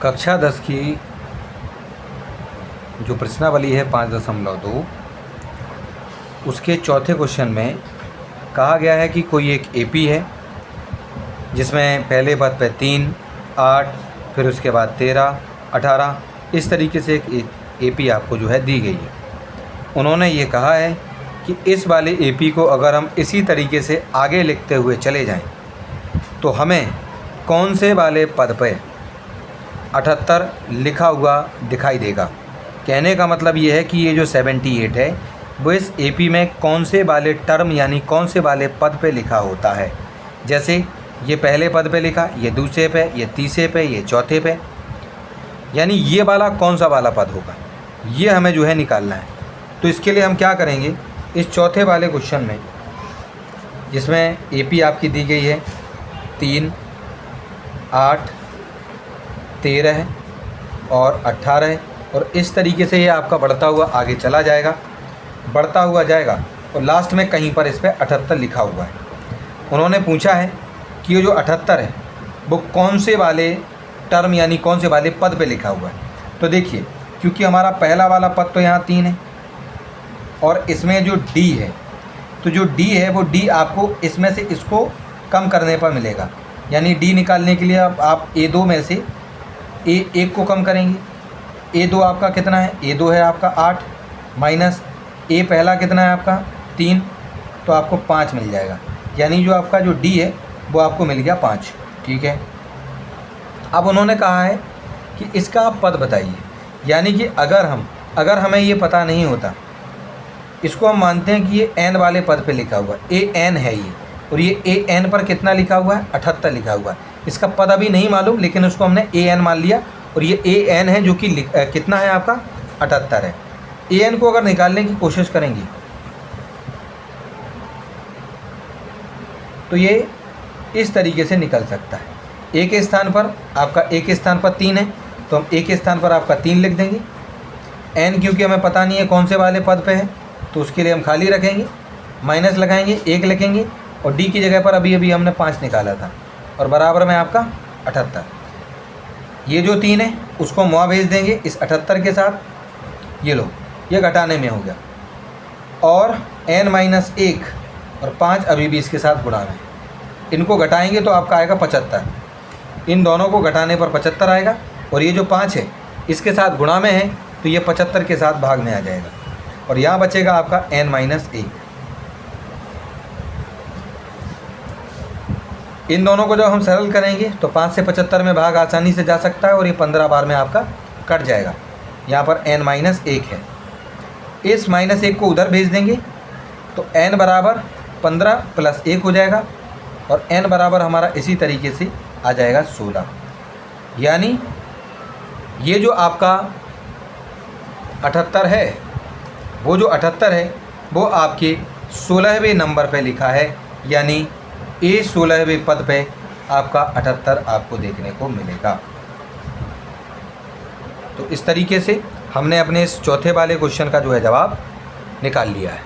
कक्षा 10 की जो प्रश्नावली है 5.2 उसके चौथे क्वेश्चन में कहा गया है कि कोई एक एपी है जिसमें पहले पद पे 3, 8, फिर उसके बाद 13, 18 इस तरीके से एक एपी आपको जो है दी गई है। उन्होंने ये कहा है कि इस वाले एपी को अगर हम इसी तरीके से आगे लिखते हुए चले जाएं तो हमें कौन से वाले पद पे 78 लिखा हुआ दिखाई देगा। कहने का मतलब ये है कि ये जो 78 है वो इस एपी में कौन से वाले टर्म यानी कौन से वाले पद पे लिखा होता है। जैसे ये पहले पद पे लिखा, ये दूसरे पे, ये तीसरे पे, ये चौथे पे, यानी ये वाला कौन सा वाला पद होगा ये हमें जो है निकालना है। तो इसके लिए हम क्या करेंगे, इस चौथे वाले क्वेश्चन में जिसमें एपी आपकी दी गई है 3, 8, 13 और 18 और इस तरीके से ये आपका बढ़ता हुआ आगे चला जाएगा, बढ़ता हुआ जाएगा और लास्ट में कहीं पर इस पर 78 लिखा हुआ है। उन्होंने पूछा है कि ये जो 78 है वो कौन से वाले टर्म यानी कौन से वाले पद पे लिखा हुआ है। तो देखिए, क्योंकि हमारा पहला वाला पद तो यहाँ 3 है और इसमें जो डी है, तो जो डी है वो डी आपको इसमें से इसको कम करने पर मिलेगा। यानी डी निकालने के लिए आप A2 में से A1 को कम करेंगे। A2 आपका कितना है, A2 है आपका 8 माइनस A पहला कितना है आपका 3, तो आपको 5 मिल जाएगा। यानी जो आपका जो डी है वो आपको मिल गया 5। ठीक है, अब उन्होंने कहा है कि इसका आप पद बताइए। यानी कि अगर हमें ये पता नहीं होता, इसको हम मानते हैं कि ये एन वाले पद पे लिखा हुआ है, AN है ये, और ये AN पर कितना लिखा हुआ है 78 लिखा हुआ है। इसका पद अभी नहीं मालूम लेकिन उसको हमने AN मान लिया और ये AN है जो कि कितना है आपका 78 है। AN को अगर निकालने की कोशिश करेंगे तो ये इस तरीके से निकल सकता है। A के स्थान पर आपका A के स्थान पर 3 है तो हम A के स्थान पर आपका 3 लिख देंगे। N क्योंकि हमें पता नहीं है कौन से वाले पद पे है तो उसके लिए हम खाली रखेंगे, माइनस लगाएंगे, 1 लिखेंगे और D की जगह पर अभी हमने 5 निकाला था और बराबर में आपका 78। ये जो 3 है उसको मुआ भेज देंगे इस 78 के साथ। ये लो, ये घटाने में हो गया और N-1 और 5 अभी भी इसके साथ गुणा में, इनको घटाएंगे तो आपका आएगा 75। इन दोनों को घटाने पर 75 आएगा और ये जो 5 है इसके साथ गुणा में है तो ये 75 के साथ भाग में आ जाएगा और यहाँ बचेगा आपका N-1। इन दोनों को जब हम सरल करेंगे तो 5 से 75 में भाग आसानी से जा सकता है और ये 15 बार में आपका कट जाएगा। यहाँ पर N-1 है, इस -1 को उधर भेज देंगे तो N बराबर 15 + 1 हो जाएगा और N बराबर हमारा इसी तरीके से आ जाएगा 16। यानी ये जो आपका 78 है, वो जो 78 है वो आपके 16वें नंबर पे लिखा है। यानी A 16वें पद पे आपका 78 आपको देखने को मिलेगा। तो इस तरीके से हमने अपने इस चौथे वाले क्वेश्चन का जो है जवाब निकाल लिया है।